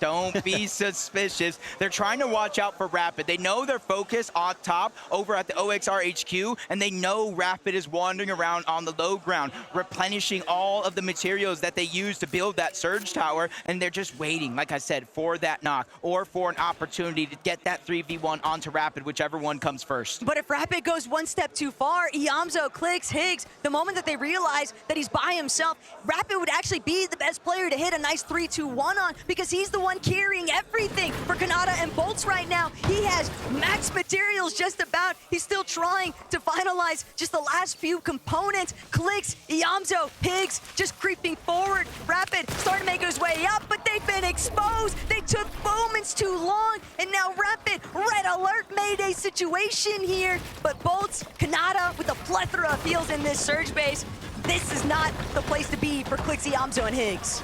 Don't be suspicious. They're trying to watch out for Rapid. They know they're focused on top over at the OXR HQ, and they know Rapid is wandering around on the low ground, replenishing all of the materials that they use to build that Surge Tower, and they're just waiting, like I said, for that knock or for an opportunity to get that 3v1 onto Rapid, whichever one comes first. But if Rapid goes one step too far, Iamzo, Clicks, Higgs, the moment that they realize that he's by himself, Rapid would actually be the best player to hit a nice 3-2-1 on, because he's the one carrying everything for Kanata and Bolts right now. He has max materials just about. He's still trying to finalize just the last few components. Clicks, Iamzo, Higgs just creeping forward. Rapid starting to make his way up, but they've been exposed. They took moments too long, and now Rapid, red alert Mayday situation here. But Bolts, Kanata with a plethora of heals in this Surge base. This is not the place to be for Clicks, Iamzo, and Higgs.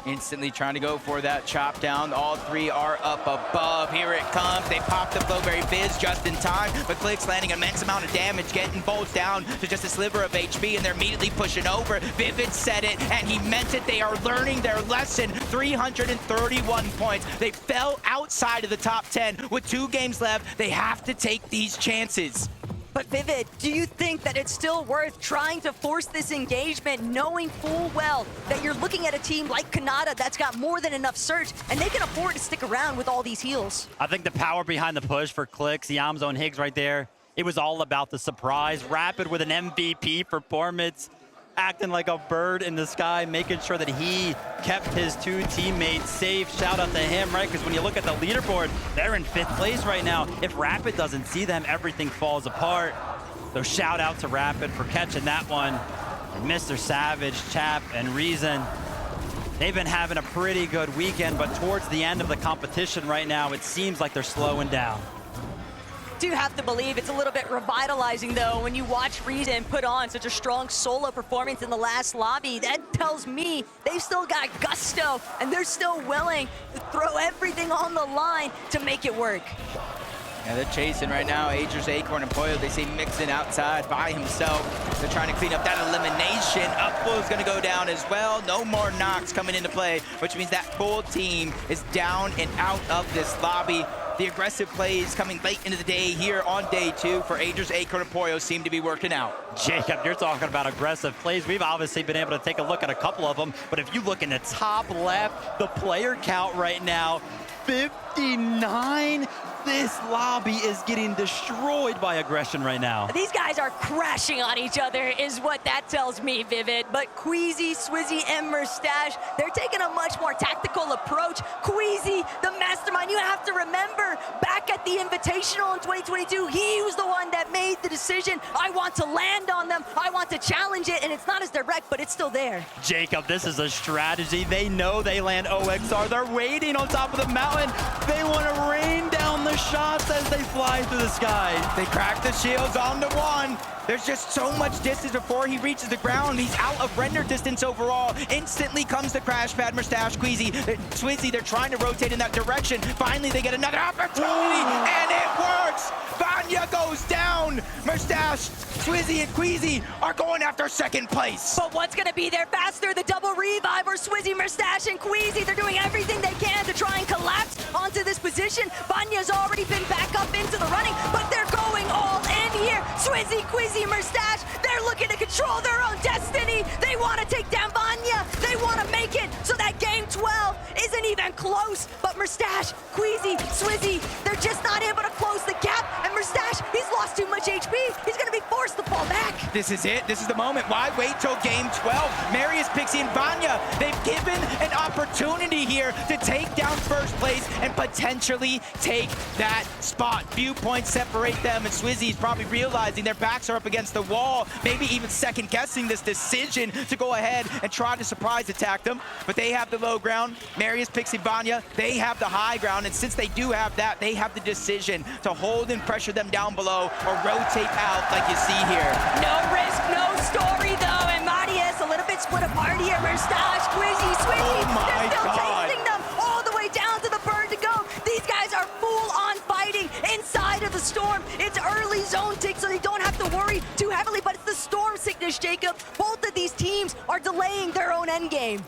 Instantly trying to go for that chop down. All three are up above. Here it comes. They pop the Flowberry Fizz just in time, but Clicks landing an immense amount of damage, getting Bolts down to just a sliver of HP, and they're immediately pushing over. Vivid said it, and he meant it. They are learning their lesson. 331 points. They fell outside of the top 10 with 2 games left. They have to take these chances. But Vivid, do you think that it's still worth trying to force this engagement, knowing full well that you're looking at a team like Kanata that's got more than enough Surge, and they can afford to stick around with all these heals? I think the power behind the push for Clicks, Iamzo and Higgs right there, it was all about the surprise. Rapid with an MVP for Pormits, acting like a bird in the sky, making sure that he kept his 2 teammates safe. Shout out to him, right? Because when you look at the leaderboard, they're in 5th place right now. If Rapid doesn't see them, everything falls apart. So shout out to Rapid for catching that one. And Mr. Savage, Chap, and Reason, they've been having a pretty good weekend, but towards the end of the competition right now, it seems like they're slowing down. Do have to believe it's a little bit revitalizing, though, when you watch Reason put on such a strong solo performance in the last lobby. That tells me they've still got gusto, and they're still willing to throw everything on the line to make it work. Yeah, they're chasing right now. Aegis, Acorn, and Poyo, they see Mixon outside by himself. They're trying to clean up that elimination. Upflow is going to go down as well. No more knocks coming into play, which means that full team is down and out of this lobby. The aggressive plays coming late into the day here on day 2 for Aegis, Acorn, and Poyo seem to be working out. Jacob, you're talking about aggressive plays. We've obviously been able to take a look at a couple of them, but if you look in the top left, the player count right now, 59. This lobby is getting destroyed by aggression right now. These guys are crashing on each other is what that tells me, Vivid. But Queasy, Swizzy, and Mustache, they're taking a much more tactical approach. Queasy, the mastermind, you have to remember, back at the Invitational in 2022, he was the one that made the decision. I want to land on them. I want to challenge it, and it's not as direct, but it's still there. Jacob, this is a strategy. They know they land OXR. They're waiting on top of the mountain. They want to rain down the shots as they fly through the sky. They crack the shields onto one. There's just so much distance before he reaches the ground. He's out of render distance overall. Instantly comes the crash pad. Mustache, Queasy, Swizzy, they're trying to rotate in that direction. Finally, they get another opportunity, and it works! Vanya goes down! Mustache, Swizzy, and Queasy are going after 2nd place. But what's going to be there faster? The double revive or Swizzy, Mustache, and Queasy. They're doing everything they can to try and collapse onto this position. Vanya's already been back up into the running, but they're going all in here. Swizzy, Queasy, Mustache, they're looking to control their own destiny. They want to take down Vanya. They want to make it so that game 12 isn't even close. But Mustache, Queasy, Swizzy, they're just not able to close the gap. And Mustache, he's lost too much HP. He's going to be forced to fall back. This is it. This is the moment. Why wait till game 12? Marius, Pixie, and Vanya, they've given an opportunity here to take down 1st place and potentially take that spot. Few points separate them, and Swizzy's probably realizing their backs are up against the wall, maybe even second-guessing this decision to go ahead and try to surprise attack them. But they have the low ground. Marius, Pixie, Vanya, they have the high ground, and since they do have that, they have the decision to hold and pressure them down below or rotate out like you see here. No risk, no story, though, and Marius a little bit split apart here. Mustache, Quizzy, Swizzy, they're still chasing them all the way down to the bird to go. These guys are full-on fighting inside of the storm. It's early zone tick, so they don't have to worry too heavily, but it's the storm sickness, Jacob. Both of these teams are delaying their own endgame.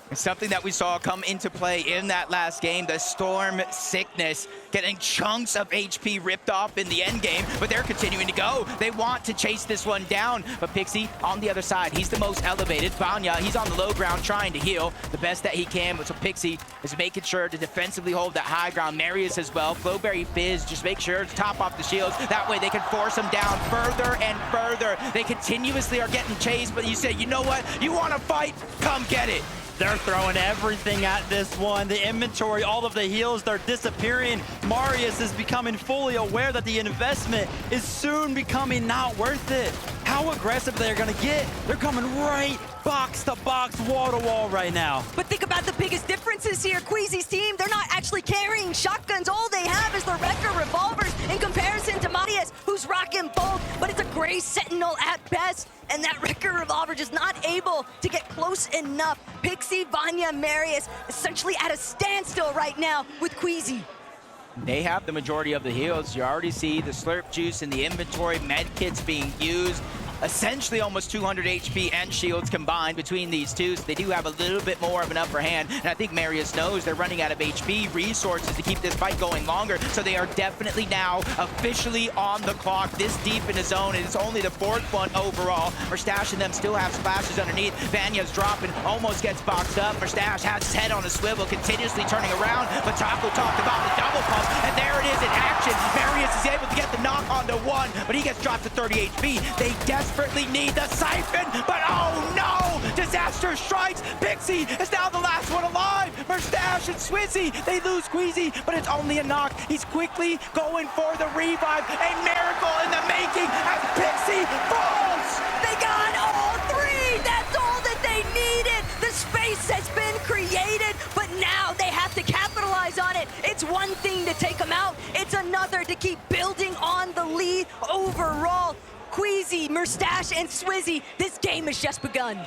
And something that we saw come into play in that last game, the Storm sickness, getting chunks of HP ripped off in the end game, but they're continuing to go. They want to chase this one down, but Pixie on the other side, he's the most elevated. Vanya, he's on the low ground trying to heal the best that he can, but so Pixie is making sure to defensively hold that high ground. Marius as well, Flowberry Fizz, just make sure to top off the shields. That way they can force them down further and further. They continuously are getting chased, but you say, you know what? You want to fight? Come get it. They're throwing everything at this one. The inventory, all of the heals, they're disappearing. Marius is becoming fully aware that the investment is soon becoming not worth it. How aggressive they're gonna get. They're coming right box to box, wall to wall right now. But think about the biggest differences here. Queasy's team, they're not actually carrying shotguns. All they have is the Wrecker revolvers in comparison to Marius, who's rocking both, but it's a gray Sentinel at best. And that Wrecker revolver just not able to get close enough. Pixie, Vanya, Marius essentially at a standstill right now with Queasy. They have the majority of the heals. You already see the slurp juice in the inventory, med kits being used. Essentially almost 200 HP and shields combined between these two, so they do have a little bit more of an upper hand. And I think Marius knows they're running out of HP resources to keep this fight going longer, so they are definitely now officially on the clock this deep in the zone, and it's only the fourth one overall. Merstash and them still have splashes underneath. Vanya's dropping, almost gets boxed up. Merstash has his head on a swivel, continuously turning around, but Taco talked about the double pump, and there it is in action. Marius is able to get the knock onto one, but he gets dropped to 30 HP. They desperately need the siphon, but oh no! Disaster strikes! Pixie is now the last one alive! Merstash and Swizzy, they lose Queasy, but it's only a knock. He's quickly going for the revive. A miracle in the making as Pixie falls! They got all three! That's all that they needed! The space has been created, but now they have to capitalize on it. It's one thing to take them out, it's another to keep building on the lead overall. Queasy, Merstash, and Swizzy, this game has just begun.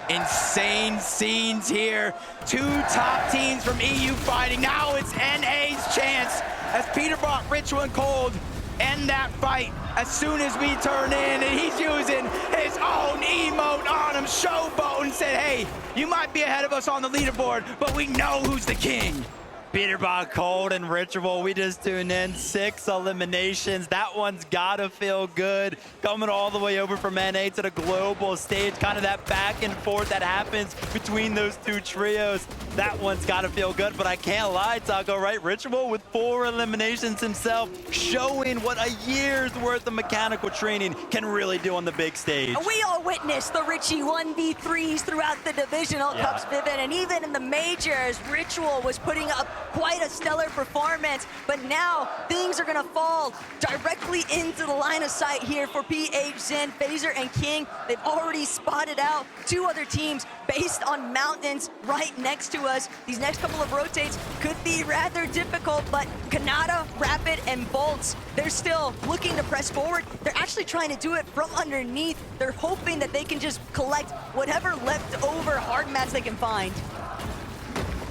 Insane scenes here. Two top teams from EU fighting. Now it's NA's chance as Peter brought Ritual and Cold end that fight as soon as we turn in, and he's using his own emote on him, showboat, and said, hey, you might be ahead of us on the leaderboard, but we know who's the king. Peterbot, Cold, and Ritual, we just tuned in. 6 eliminations. That one's gotta feel good. Coming all the way over from NA to the global stage. Kind of that back and forth that happens between those two trios. That one's gotta feel good, but I can't lie, Taco, right? Ritual with 4 eliminations himself, showing what a year's worth of mechanical training can really do on the big stage. We all witnessed the Richie 1v3s throughout the divisional cups, Vivian, and even in the majors, Ritual was putting up quite a stellar performance, but now things are gonna fall directly into the line of sight here for PH, Zen, Phaser, and King. They've already spotted out 2 other teams based on mountains right next to us. These next couple of rotates could be rather difficult, but Kanata, Rapid, and Bolts, they're still looking to press forward. They're actually trying to do it from underneath. They're hoping that they can just collect whatever leftover hard mats they can find.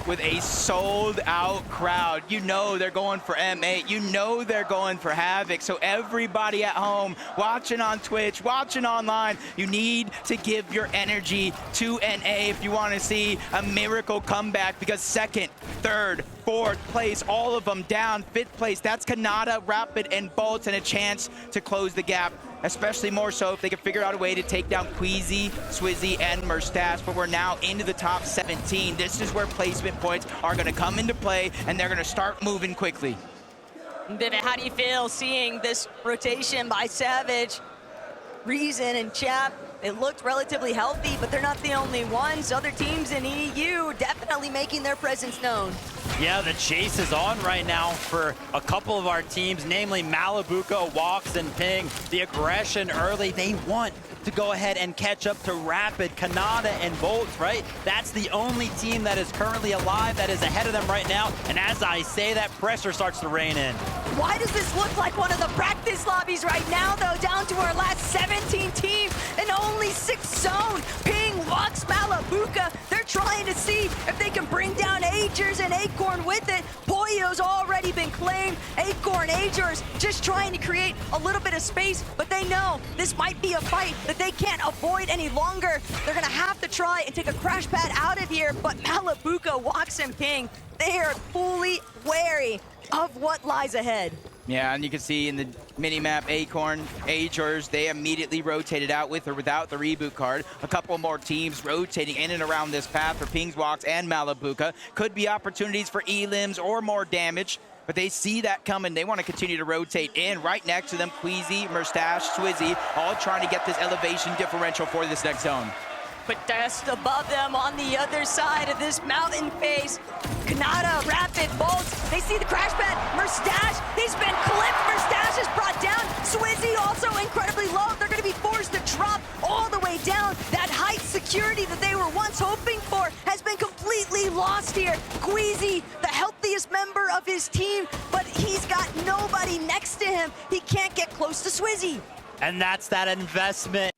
With a sold-out crowd, you know they're going for M8, you know they're going for Havoc, so everybody at home, watching on Twitch, watching online, you need to give your energy to NA if you want to see a miracle comeback, because 2nd, 3rd, 4th place, all of them down. 5th place, that's Kanata, Rapid, and Bolts, and a chance to close the gap. Especially more so if they can figure out a way to take down Queasy, Swizzy, and Merstash. But we're now into the top 17. This is where placement points are going to come into play, and they're going to start moving quickly. Vivid, how do you feel seeing this rotation by Savage, Reason, and Chap? It looked relatively healthy, but they're not the only ones. Other teams in EU definitely making their presence known. Yeah, the chase is on right now for a couple of our teams, namely Malibuca, Walks, and Ping. The aggression early, they want to go ahead and catch up to Rapid, Kanata, and Bolts, right? That's the only team that is currently alive that is ahead of them right now. And as I say, that pressure starts to rain in. Why does this look like one of the practice lobbies right now, though? Down to our last 17 teams and only 6 zone. Ping, Walks, Malibuca. They're trying to see if they can bring down Agers and Acorn with it. Boy, Galio's already been claimed. Acorn, Agers just trying to create a little bit of space, but they know this might be a fight that they can't avoid any longer. They're gonna have to try and take a crash pad out of here, but Malabuka walks him king. They are fully wary of what lies ahead. Yeah, and you can see in the mini-map, Acorn, Agers, they immediately rotated out with or without the reboot card. A couple more teams rotating in and around this path for Pingswalks and Malabuka. Could be opportunities for elims or more damage, but they see that coming. They want to continue to rotate in. Right next to them, Queasy, Mustache, Swizzy, all trying to get this elevation differential for this next zone. But just above them on the other side of this mountain face, Kanata, Rapid, Bolts, they see the crash pad. Mustache, he's been clipped. Mustache is brought down. Swizzy also incredibly low. They're going to be forced to drop all the way down. That height security that they were once hoping for has been completely lost here. Queasy, the healthiest member of his team, but he's got nobody next to him. He can't get close to Swizzy. And that's that investment